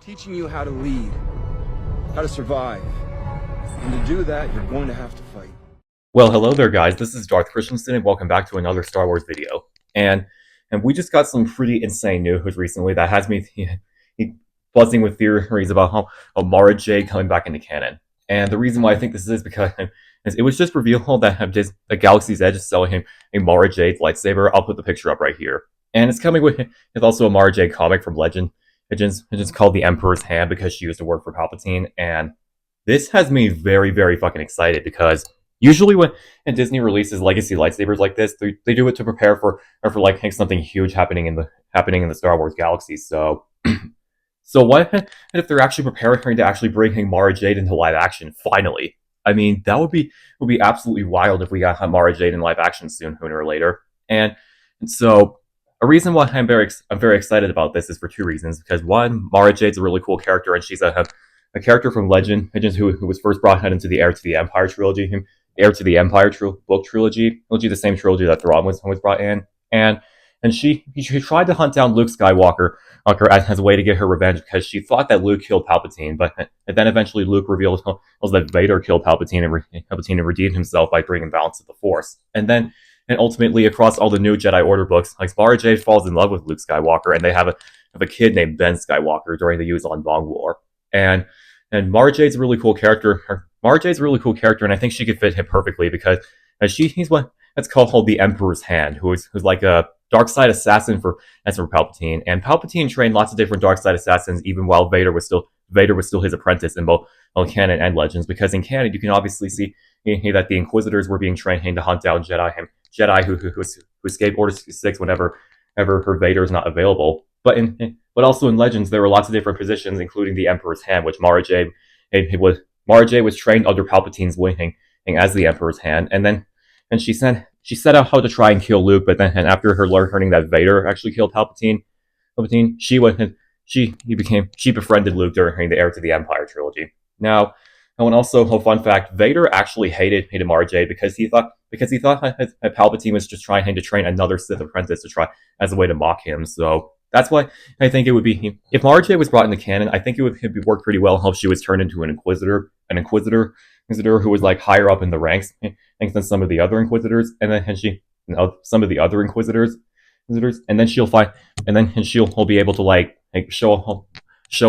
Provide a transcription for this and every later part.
teaching you how to lead, how to survive. And to do that, you're going to have to fight. Well, hello there, guys. This is Darth Christensen, and welcome back to another Star Wars video. And we just got some pretty insane news recently that has me buzzing with theories about how Mara Jade coming back into canon. And the reason why I think this is because it was just revealed that the Galaxy's Edge is selling a Mara Jade lightsaber. I'll put the picture up right here. And it's coming with also a Mara Jade comic from Legend. It's just called The Emperor's Hand because she used to work for Palpatine. And this has me very, very fucking excited because usually when Disney releases legacy lightsabers like this, they do it to prepare for like something huge happening in the Star Wars galaxy. So what if they're actually preparing to actually bring Mara Jade into live action finally? I mean, that would be absolutely wild if we got Mara Jade in live action sooner or later. And so a reason why I'm very excited about this is for two reasons. Because one, Mara Jade's a really cool character, and she's a character from Legends who was first brought into the Heir to the Empire trilogy. Heir to the Empire book trilogy, the same trilogy that Thrawn was brought in, and she tried to hunt down Luke Skywalker as a way to get her revenge because she thought that Luke killed Palpatine, but then eventually Luke revealed that Vader killed Palpatine and redeemed himself by bringing balance to the Force, and ultimately across all the new Jedi Order books, like Mara Jade falls in love with Luke Skywalker, and they have a kid named Ben Skywalker during the Yuzan Vong War, and Mara Jade's a really cool character. Mara Jade's a really cool character, and I think she could fit him perfectly because he's what that's called the Emperor's Hand, who's like a dark side assassin for Palpatine. And Palpatine trained lots of different dark side assassins, even while Vader was still his apprentice in both canon and Legends. Because in canon, you can obviously see that the Inquisitors were being trained to hunt down Jedi who escape Order 66 whenever her Vader is not available. But also in Legends, there were lots of different positions, including the Emperor's Hand, which Mara Jade was trained under Palpatine's wing as the Emperor's Hand, and she set out how to try and kill Luke, but then after her learning that Vader actually killed Palpatine, she befriended Luke during the Heir to the Empire trilogy. Now, and also a fun fact: Vader actually hated Mara Jade because he thought that Palpatine was just trying to train another Sith apprentice to try as a way to mock him. So that's why I think it would be, if Mara Jade was brought into canon, I think it would work pretty well how she was turned into an Inquisitor who was like higher up in the ranks than some of the other Inquisitors, and then some of the other Inquisitors, and then she'll be able to like show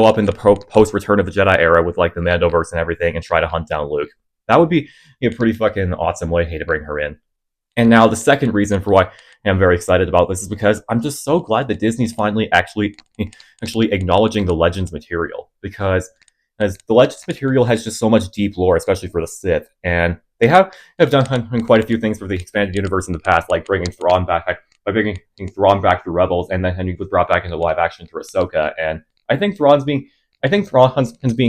up in the post Return of the Jedi era with like the Mandoverse and everything and try to hunt down Luke. That would be a pretty fucking awesome way to bring her in. And now the second reason for why I'm very excited about this is because I'm just so glad that Disney's finally actually acknowledging the Legends material, because as the Legends material has just so much deep lore, especially for the Sith, and they have done quite a few things for the expanded universe in the past, like bringing Thrawn back through Rebels, and then he was brought back into live action through Ahsoka, and I think Thrawn's being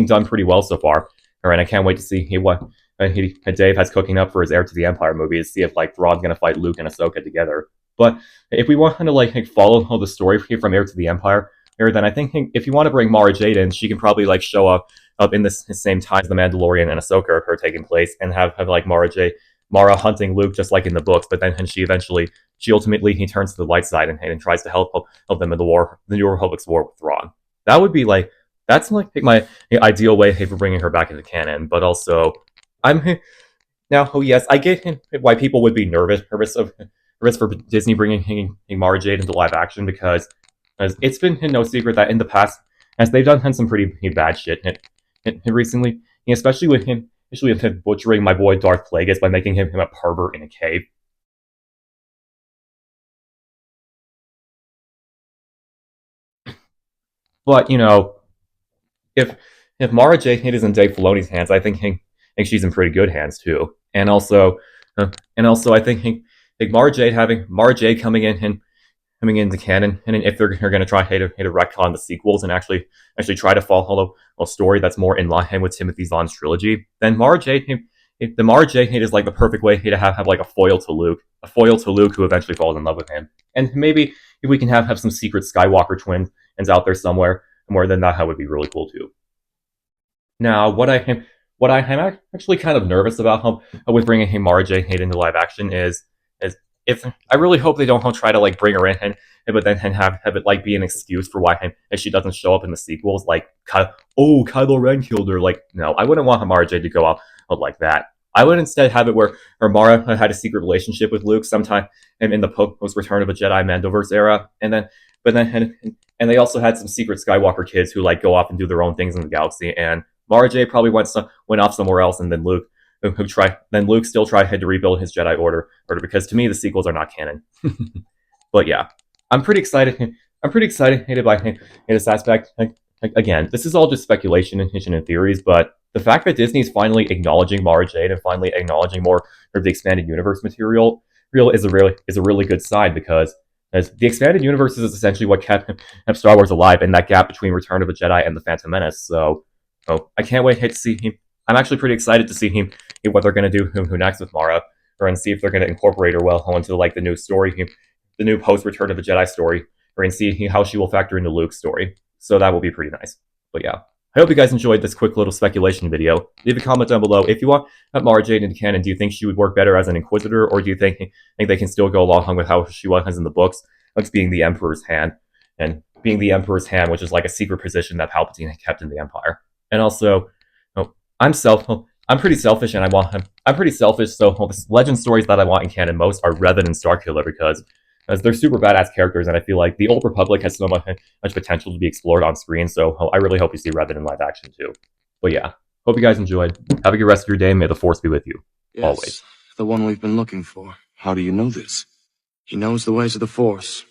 done pretty well so far, and I can't wait to see what Dave has cooking up for his Heir to the Empire movie to see if like Thrawn's gonna fight Luke and Ahsoka together. But if we want to like follow the story from Heir to the Empire, then I think if you want to bring Mara Jade in, she can probably like show up in the same time as the Mandalorian and Ahsoka are taking place, and have like Mara hunting Luke just like in the books. But then she ultimately turns to the light side and tries to help them in the New Republic's war with Thrawn. That would be like, that's like my ideal way for bringing her back into canon. But also, yes, I get why people would be nervous for Disney bringing Mara Jade into live action, because as it's been no secret that in the past, as they've done some pretty bad shit recently, especially with him butchering my boy Darth Plagueis by making him a pervert in a cave. But if Mara Jade is in Dave Filoni's hands, I think she's in pretty good hands too. And also I think Mara Jade coming into canon, and if they're going to try to retcon the sequels and actually try to follow a story that's more in line with Timothy Zahn's trilogy, then Mara Jade is like the perfect way to have like a foil to Luke who eventually falls in love with him. And maybe if we can have some secret Skywalker twins out there somewhere, then that would be really cool too. Now, what I am actually kind of nervous about with bringing Mara Jade into live action is if I really hope they don't try to like bring her in but then have it like be an excuse for why she doesn't show up in the sequels. Like, oh, Kylo Ren killed her. Like, no, I wouldn't want Mara Jade to go out like that. I would instead have it where Mara had a secret relationship with Luke sometime in the post Return of a Jedi Mandoverse era, and they also had some secret Skywalker kids who like go off and do their own things in the galaxy, and Mara Jade probably went off somewhere else, and then Luke still tried to rebuild his Jedi Order because to me the sequels are not canon. But yeah, I'm pretty excited. I'm pretty excited by this aspect. Again, this is all just speculation and theories, but the fact that Disney's finally acknowledging Mara Jade and finally acknowledging more of the expanded universe material is a really good sign, because as the expanded universe is essentially what kept Star Wars alive in that gap between Return of the Jedi and the Phantom Menace. So, I can't wait to see him. I'm actually pretty excited to see him what they're going to do who next with Mara, and see if they're going to incorporate her well into like the new story, the new post Return of the Jedi story, and see how she will factor into Luke's story. So that will be pretty nice. But yeah, I hope you guys enjoyed this quick little speculation video. Leave a comment down below if you want Mara Jade into canon. Do you think she would work better as an Inquisitor, or do you think they can still go along with how she was in the books, like being the Emperor's hand, which is like a secret position that Palpatine kept in the Empire? And also, I'm pretty selfish, and I'm pretty selfish. So the legend stories that I want in canon most are Revan and Starkiller, because as they're super badass characters, and I feel like the Old Republic has so much potential to be explored on screen, so I really hope you see Revan in live action too. But yeah, hope you guys enjoyed. Have a good rest of your day. May the Force be with you. Yes, always. The one we've been looking for. How do you know this? He knows the ways of the Force.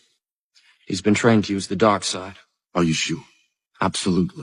He's been trained to use the dark side. Are you sure? Absolutely.